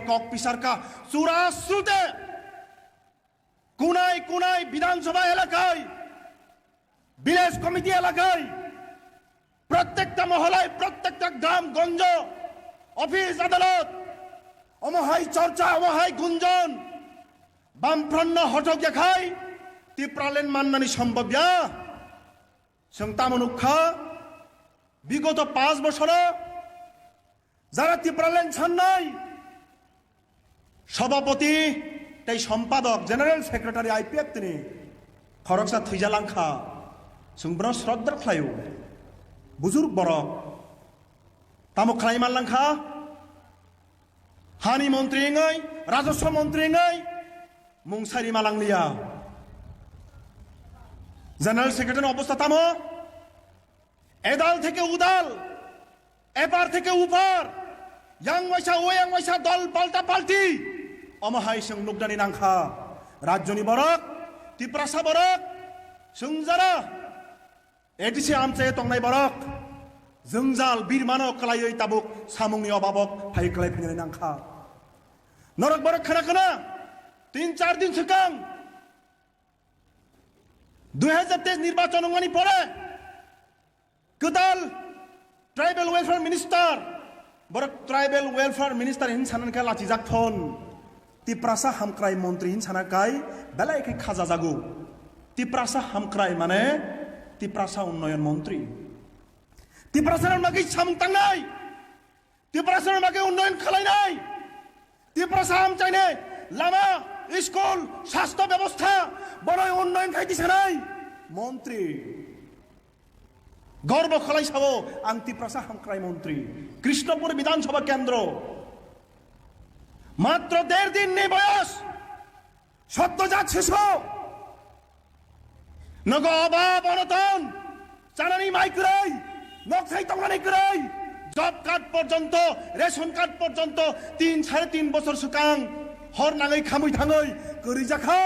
Cock পিসারকা চূড়া শ্রুতে কোনায় কোনায় বিধানসভা এলাকায়, ভিলেজ কমিটি এলাকায়, প্রত্যেকটা মহলায়, প্রত্যেকটা গ্রাম গঞ্জ, অফিস আদালত, অমহাই চর্চা, অমহাই গুঞ্জন, বামফ্রন্ট হটক দেখায় তিপ্রালেন মান্নানি সম্ভব্যা সংতামনুক্ষা বিগত 5 বছর যারা তিপ্রালেন ছান নাই সভাপতি তাই সম্পাদক জেনারেল সেক্রেটারি আইপিএফ তিনি খরকসা থৈজালাংখা সংব্র শ্রদ্ধা খালায়ু বুজুর্গ বরক তামুক খালাই মানলাংখা হানি মন্ত্রী ngay রাজস্ব মন্ত্রী ngay মুংসারি মালাংলিয়া জেনারেল সেক্রেটারি অবস্থা তামো এদাল থেকে উদাল, এপার থেকে উপার, ইয়াং মাইসা ও ইয়াং মাইসা দল পাল্টা পাল্টি অমহাই সং নুকদানি নাংখা রাজ্যনি বরক তিপ্রাসা বরক সংজারা এটিসি আমচে তংনাই বরক जोंजाल बिरमानो कलायै ताबुक सामुंनि अभाबक फाइ कलाय फैनाय नांखा नरक बरक खोना 3-4 दिन सिगां 2023 निर्वाचन अंगनि परे गोदाल ट्राइबल वेलफेयर मिनिस्टार बरक ट्राइबल वेलफेयर मिनिस्टार हिन साननका लाचिजाक थन तिप्रासा हामक्राय मन्त्री हिन सानाकाय बेलायखे खाजा जागु तिप्रासा हामक्राय माने तिप्रासा उन्नयन मन्त्री तिप्रासार मागे सामतांनाय तिप्रासार मागे उन्नयन खालायनाय तिप्रासा हामचायने लामा स्कुल स्वास्थ्य व्यवस्था बड़य उन्नयन खायदिसानाय मन्त्री गर्व खालायसाबो आं तिप्रासा हामक्राय मन्त्री कृष्णपुर विधानसभा केंद्र मात्र 1.5 दिन बयस सत्यजात शिशु नगो अभाव अनटन चानानी माइक्राय नक्साई तंगानी कराय जब कार्ड पर्यंत रेशन कार्ड पर्यंत 3-3.5 बছর सुकां हर नाङै खामै थाङै करै जाखा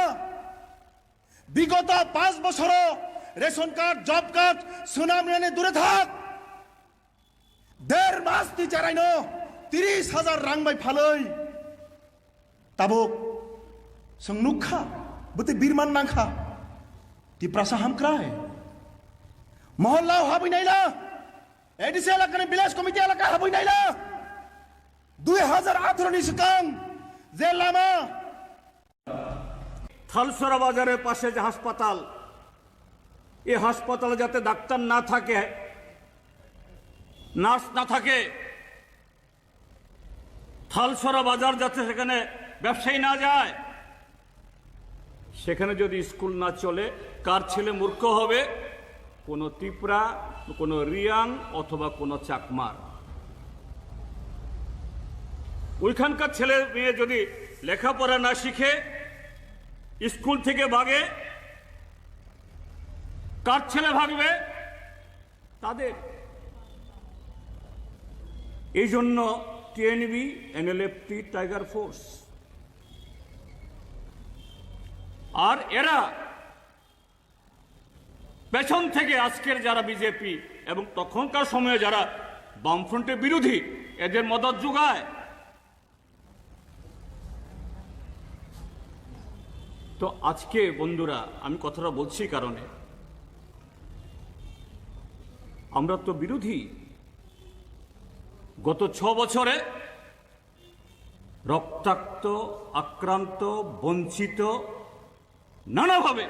विगत 5 বছর रेशन कार्ड जब कार्ड सुनामने दूरे थाक 1.5 मास ती चारायनो 30,000 रां बाय फालै ताबुक संनुखा बते बिरमान नांखा तिप्रासा हामक्राय महल्ला हाबैनायला एडिसि एलाकानि ভিলেজ কমিটি এলাকা हाबैनायला 2018 नि सिगां जे लामा থালসরা বাজারের পাশে যে হাসপাতাল এই হাসপাতালে যাতে ডাক্তার না থাকে নার্স না থাকে থালসরা বাজার যাতে সেখানে ব্যবসায়ী না যায় সেখানে যদি স্কুল না চলে কার ছেলে মূর্খ হবে কোনো তিপ্রা কোনো রিয়াং অথবা কোনো চাকমার ওইখানকার ছেলে মেয়ে যদি লেখাপড়া না শিখে স্কুল থেকে ভাগে কার ছেলে ভাগবে তাদের এই জন্য টিএনবি এনএলএফটি টাইগার ফোর্স আর এরা পেছন থেকে আজকের যারা বিজেপি এবং তখনকার সময়ে যারা বামফ্রন্টের বিরোধী এদের মদত যোগায় তো আজকে বন্ধুরা আমি কথাটা বলছি কারণে আমরা তো বিরোধী গত 6 বছরে রক্তাক্ত আক্রান্ত বঞ্চিত নানাভাবে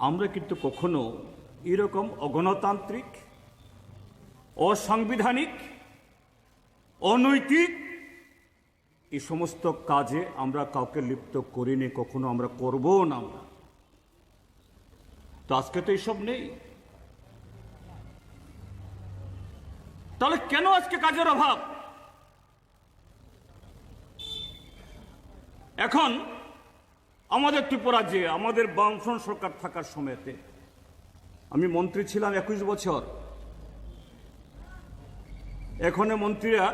আমরা কিন্তু কখনো এরকম অগণতান্ত্রিক অসাংবিধানিক অনৈতিক এই সমস্ত কাজে আমরা কাউকে লিপ্ত করিনি কখনো আমরা করবো না আমরা তো আজকে তো এইসব নেই তাহলে কেন আজকে কাজের অভাব এখন আমাদের ত্রিপুরাজ্যে আমাদের বামফ্রন্ট সরকার থাকার সময়তে আমি মন্ত্রী ছিলাম 21 বছর এখনো মন্ত্রীরা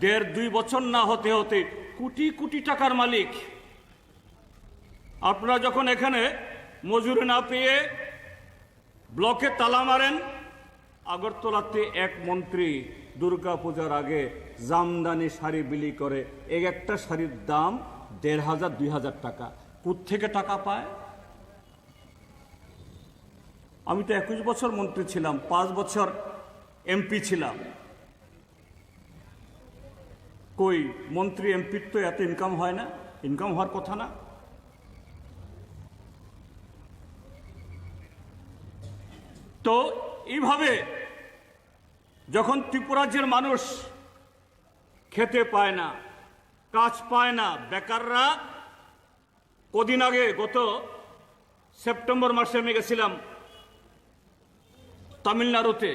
1.5-2 বছর না হতে হতে কোটি কোটি টাকার মালিক আপনারা যখন এখানে মজুরি না পেয়ে ব্লকে তালা মারেন আগরতলাতে এক মন্ত্রী দুর্গা পূজার আগে জামদানি শাড়ি বিলি করে, এক একটা শাড়ির দাম ১,৫০০-২,০০০ টাকা। কোত্থেকে টাকা পায়? আমি তো ২১ বছর মন্ত্রী ছিলাম, ৫ বছর এমপি ছিলাম। কই মন্ত্রী এমপির তো এত ইনকাম হয় না, ইনকাম হওয়ার কথা না। তো এইভাবে যখন ত্রিপুরা রাজ্যের মানুষ খেতে পায় না, কাজ পায় না, বেকাররা, কদিন আগে গত সেপ্টেম্বর মাসে আমি গেছিলাম তামিলনাড়ুতে।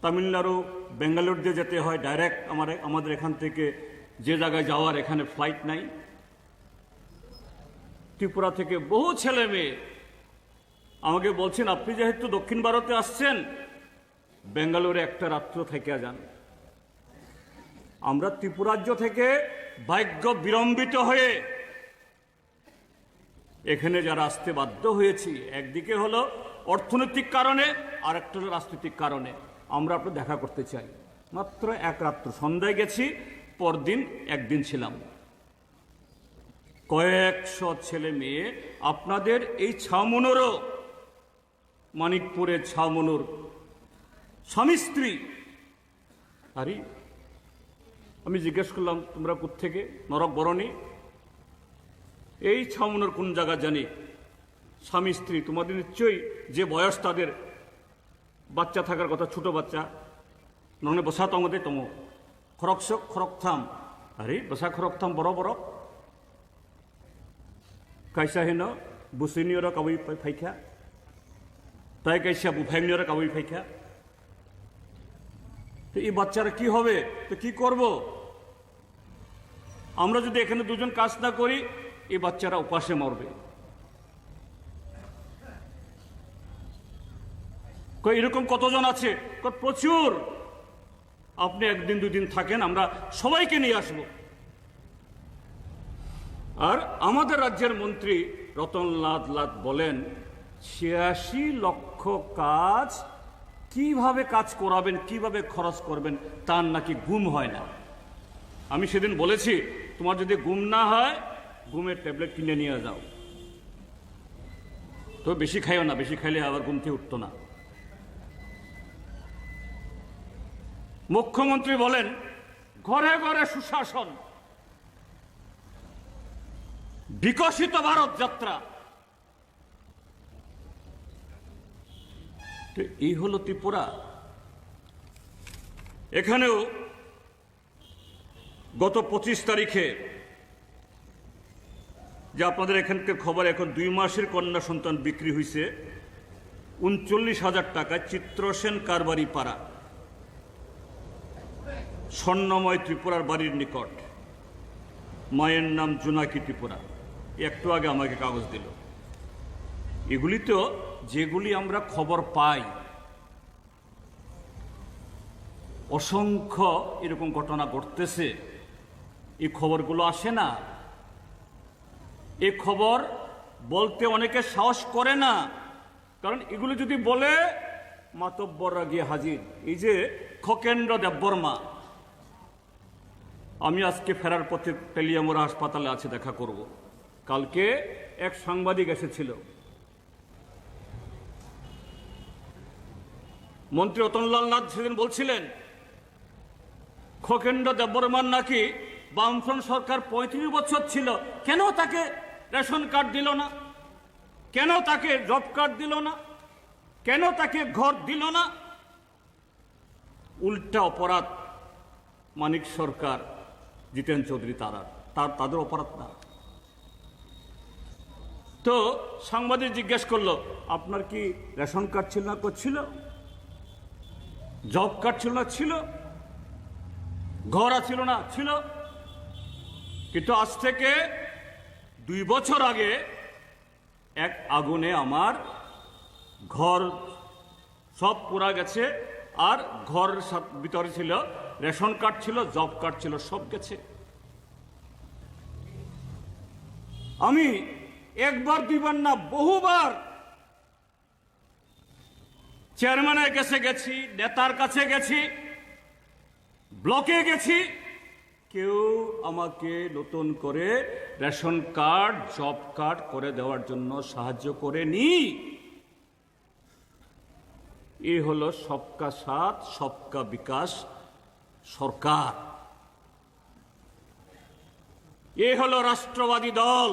তামিলনাড়ু বেঙ্গালুরু দিয়ে যেতে হয় ডাইরেক্ট, আমাদের এখান থেকে যে জায়গায় যাওয়ার এখানে ফ্লাইট নাই। ত্রিপুরা থেকে বহু ছেলে মেয়ে আমাকে বলছেন, আপনি যেহেতু দক্ষিণ ভারতে আসছেন, বেঙ্গালুরু একটা রাত্র থেকে যান। আমরা ত্রিপুরা রাজ্য থেকে ভাগ্য বিলম্বিত হয়ে এখানে যারা আসতে বাধ্য হয়েছি, একদিকে হলো অর্থনৈতিক কারণে, আর একটা হলো রাজনৈতিক কারণে। আমরা আপনার দেখা করতে চাই। মাত্র এক রাত্র, সন্ধ্যায় গেছি, পরদিন একদিন ছিলাম। কয়েকশো ছেলে মেয়ে আপনাদের এই ছামনুরও, মানিকপুরের ছামনুর স্বামী স্ত্রী। আরে আমি জিজ্ঞেস করলাম, তোমরা কোত্থেকে? নরক বরণী। এই ছামনুর কোন জায়গা জানি। স্বামী স্ত্রী, তোমাদের নিশ্চয়ই যে বয়স তাদের বাচ্চা থাকার কথা, ছোট বাচ্চা, ননে বসা তঙ্গতে তম খরকশক খরকথাম। আরে বসা খরকথাম বড় বড় কাইসা হেন বুসিনিয়র কাবই ফাইখা, তাই কাইসা বুফাইনিয়র কাবই ফাইখা। তো এই বাচ্চারা কি হবে? তো কি করব? আমরা যদি এখানে দুজন কাজ না করি, এই বাচ্চারা উপাসে মরবে। এরকম কতজন আছে? প্রচুর। আপনি একদিন দুদিন থাকেন, আমরা সবাইকে নিয়ে আসব। আর আমাদের রাজ্যের মন্ত্রী রতনলাল নাথ বলেন, ৮৬ লক্ষ কাজ কিভাবে কাজ করাবেন, কিভাবে খরচ করবেন, তার নাকি ঘুম হয় না। আমি সেদিন বলেছি, তোমার যদি ঘুম না হয়, ঘুমের ট্যাবলেট কিনে নিয়ে যাও। তো বেশি খাইও না, বেশি খাইলে আবার ঘুম থেকে উঠতো না। মুখ্যমন্ত্রী বলেন, ঘরে ঘরে সুশাসন, বিকশিত ভারত যাত্রা। তো এই হলো ত্রিপুরা। এখানেও গত ২৫ তারিখে, যে আপনাদের এখানকার খবর, এখন ২ মাসের কন্যা সন্তান বিক্রি হয়েছে ৩৯,০০০ টাকায়, চিত্রসেন কারবারি পাড়া, স্বর্ণময় ত্রিপুরার বাড়ির নিকট। মায়ের নাম জোনাকি ত্রিপুরা। একটু আগে আমাকে কাগজ দিল। এগুলি তো যেগুলি আমরা খবর পাই, অসংখ্য এরকম ঘটনা ঘটতেছে। এই খবরগুলো আসে না। এই খবর বলতে অনেকে সাহস করে না, কারণ এগুলো যদি বলে মাতব্বররা গিয়ে হাজির। এই যে খকেন্দ্র দেববর্মা, আমি আজকে ফেরার পথে তেলিয়ামুড়া হাসপাতালে আছে, দেখা করব। কালকে এক সাংবাদিক এসেছিল। মন্ত্রী রতনলাল নাথ সেদিন বলছিলেন, খকেন্দ্র দেববর্মার নাকি বামফ্রন্ট সরকার ৩৫ বছর ছিল, কেন তাকে রেশন কার্ড দিল না, কেন তাকে জব কার্ড দিল না, কেন তাকে ঘর দিল না। উল্টা অপরাধ মানিক সরকার, জিতেন চৌধুরী, তাদের অপরাধ না। তো সাংবাদিক জিজ্ঞেস করলো, আপনার কি রেশন কার্ড ছিল না? ছিল। জব কার্ড ছিল না? ছিল। ঘর ছিল না? ছিল। কিন্তু আজ থেকে ২ বছর আগে এক আগুনে আমার ঘর সব পুরা গেছে, আর ঘরের ভিতরে ছিল রেশন কার্ড, ছিল জব কার্ড, ছিল, সব গেছে। আমি একবার দুইবার না, বহুবার চেয়ারম্যানের কাছে গেছি, নেতার কাছে গেছি, ব্লকে গেছি, কেউ আমাকে নতুন করে রেশন কার্ড, জব কার্ড করে দেওয়ার জন্য সাহায্য করেনি। এ হলো সবকা সাথ সবকা বিকাশ সরকার। এ হলো রাষ্ট্রবাদী দল।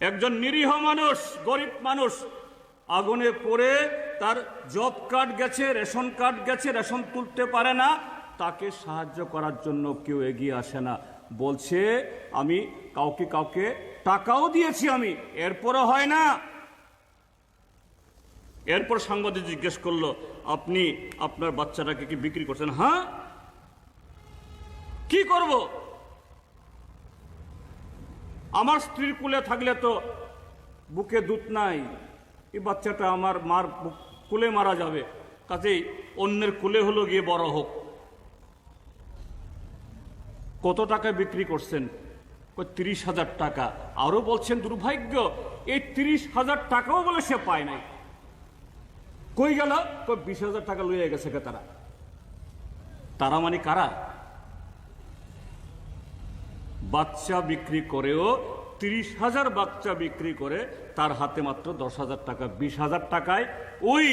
একজন নিরীহ মানুষ, গরিব মানুষ আগুনে পড়ে তার জব কার্ড গেছে, রেশন কার্ড গেছে, রেশন তুলতে পারে না, তাকে সাহায্য করার জন্য কেউ এগিয়ে আসে না। বলছে আমি কাউকে টাকাও দিয়েছি আমি, এরপরও হয় না। এরপর সাংবাদিক জিজ্ঞেস করলো, আপনি আপনার বাচ্চাটাকে কি বিক্রি করছেন? হ্যাঁ, কি করব? আমার স্ত্রীর কোলে থাকলে তো বুকে দুধ নাই, এই বাচ্চাটা আমার মার কোলে মারা যাবে, কাজেই অন্যের কোলে হলো গিয়ে বড় হোক। কত টাকায় বিক্রি করছেন? 30,000 টাকা। আরো বলছেন দুর্ভাগ্য, এই 30,000 টাকাও বলে সে পায় নাই। কই গেল? 20,000 টাকা লইয়া গেছে তারা মানে কারা? বাচ্চা বিক্রি করেও 30,000 বাচ্চা বিক্রি করে তার হাতে মাত্র 10,000 টাকা। 20,000 টাকায় ওই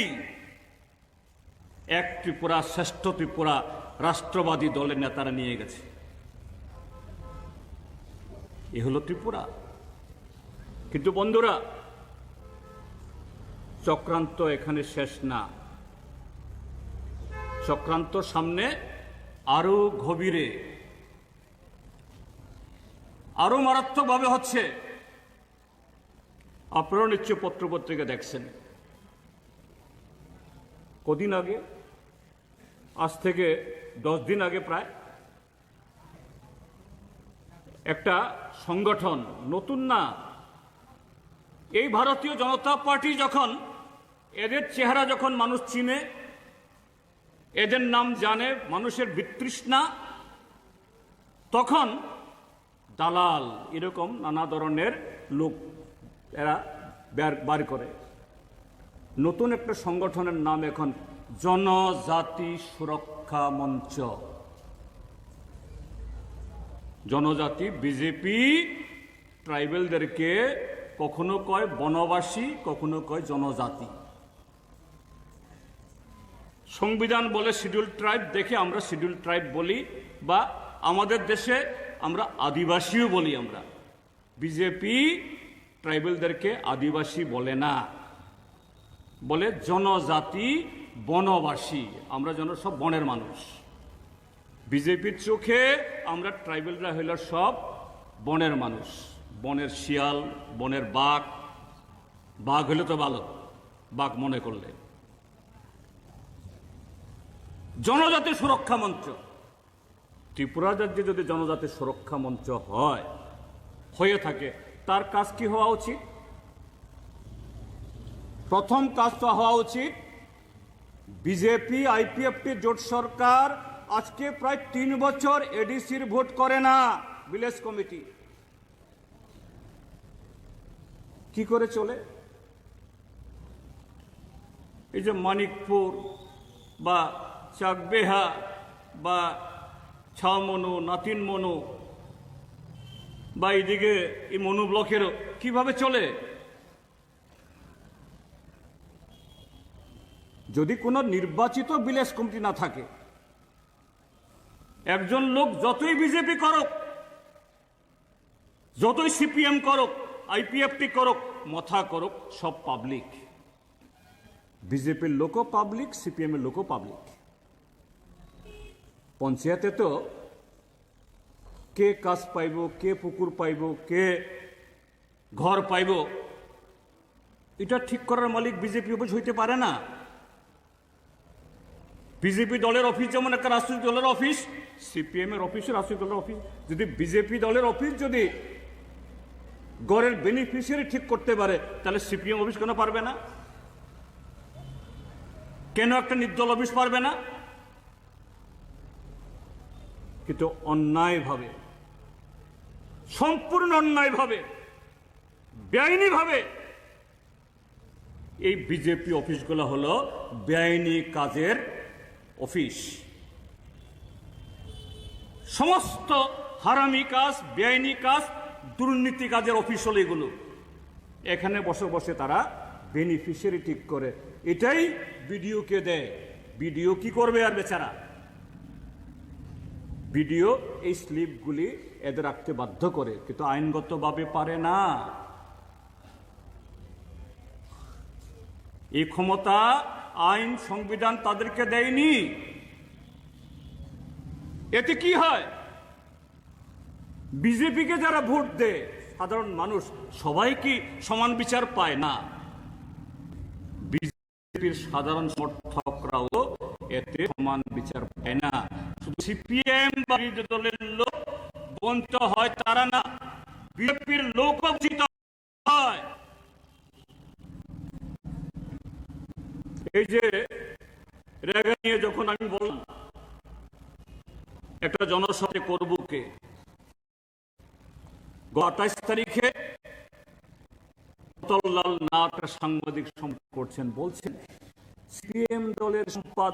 এক ত্রিপুরা, শ্রেষ্ঠ ত্রিপুরা রাষ্ট্রবাদী দলের নেতারা নিয়ে গেছে। এ হলো ত্রিপুরা। কিন্তু বন্ধুরা, চক্রান্ত এখানে শেষ না। চক্রান্ত সামনে আরো গভীরে, আরো মারাত্মকভাবে হচ্ছে। আপনারা নিশ্চয় পত্রপত্রিকা দেখছেন। কদিন আগে, আজ থেকে 10 দিন আগে প্রায়, একটা সংগঠন, নতুন না, এই ভারতীয় জনতা পার্টি যখন, এদের চেহারা যখন মানুষ চিনে, এদের নাম জানে, মানুষের বিতৃষ্ণা, তখন দালাল এরকম নানা ধরনের লোক এরা বার করে। নতুন একটা সংগঠনের নাম এখন জনজাতি সুরক্ষা মঞ্চ। জনজাতি, বিজেপি ট্রাইবেলদেরকে কখনো কয় বনবাসী, কখনো কয় জনজাতি। সংবিধান বলে শিডিউল ট্রাইব, দেখে আমরা শিডিউল ট্রাইব বলি, বা আমাদের দেশে আমরা আদিবাসীও বলি। আমরা বিজেপি ট্রাইবেলদেরকে আদিবাসী বলে না, বলে জনজাতি, বনবাসী। আমরা যেন সব বনের মানুষ। বিজেপির চোখে আমরা ট্রাইবেলরা হইল সব বনের মানুষ, বনের শিয়াল, বনের বাঘ। বাঘ হলে তো ভালো, বাঘ মনে করলে। জনজাতি সুরক্ষা মঞ্চ, ত্রিপুরা রাজ্যে যদি জনজাতি সুরক্ষা মঞ্চ হয়ে থাকে, তার কাজ কি হওয়া উচিত? প্রথম কাজ তো হওয়া উচিত, বিজেপি আইপিএফটি জোট সরকার আজকে প্রায় 3 বছর এডিসির ভোট করে না। ভিলেজ কমিটি কি করে চলে? এই যে মানিকপুর বা চাকবেহা বা ছামনু, নাতিন মনু, বা এইদিকে এই মনু ব্লকেরও কিভাবে চলে? যদি কোনো নির্বাচিত ভিলেজ কমিটি না থাকে, একজন লোক যতই বিজেপি করুক, যতই সিপিএম করুক, আইপিএফটি করুক, মথা করুক, সব পাবলিক। বিজেপির লোকও পাবলিক, সিপিএম এর লোকও পাবলিক। পঞ্চায়েতে তো কে কাজ পাইব, কে পুকুর পাইব, কে ঘর পাইব, এটা ঠিক করার মালিক বিজেপি অফিস হইতে পারে না। বিজেপি দলের অফিস যেমন একটা রাজনৈতিক দলের অফিস, সিপিএম এর অফিস রাজনৈতিক দলের অফিস। যদি বিজেপি দলের অফিস যদি গড়ের বেনিফিশিয়ারি ঠিক করতে পারে, তাহলে সিপিএম অফিস কেন পারবে না? কেন একটা নির্দল অফিস পারবে না? কিন্তু অন্যায়ভাবে, সম্পূর্ণ অন্যায়ভাবে, বেআইনিভাবে এই বিজেপি অফিসগুলো হলো বেআইনি কাজের অফিস। সমস্ত হারামি কাজ, বেআইনি কাজ, দুর্নীতি কাজের অফিস হলো এগুলো। এখানে বসে বসে তারা বেনিফিশিয়ারি ঠিক করে, এটাই বিডিওকে দেয়। বিডিও কি করবে আর বেচারা? বিডিও এই স্লিপগুলি এদের রাখতে বাধ্য করে, কিন্তু আইনগতভাবে পারে না। এই ক্ষমতা আইন সংবিধান তাদেরকে দেয়নি। এতে কি হয়? বিজেপিকে যারা ভোট দেয় সাধারণ মানুষ সবাই কি সমান বিচার পায় না? বিজেপির সাধারণ সমর্থকরাও এতে সমান বিচার পায় না। শুধু সিপিএম বা বিরোধী দলের লোক বঞ্চিত হয় তারা না, বিজেপির লোক বঞ্চিত হয়। এই যে রেগা নিয়ে যখন আমি বললাম একটা জনসভা করব কে, 28 তারিখে রতনলাল নাথ সাংবাদিক সম্মেলন করছেন, বলছেন সিপিএম দলের সম্পাদক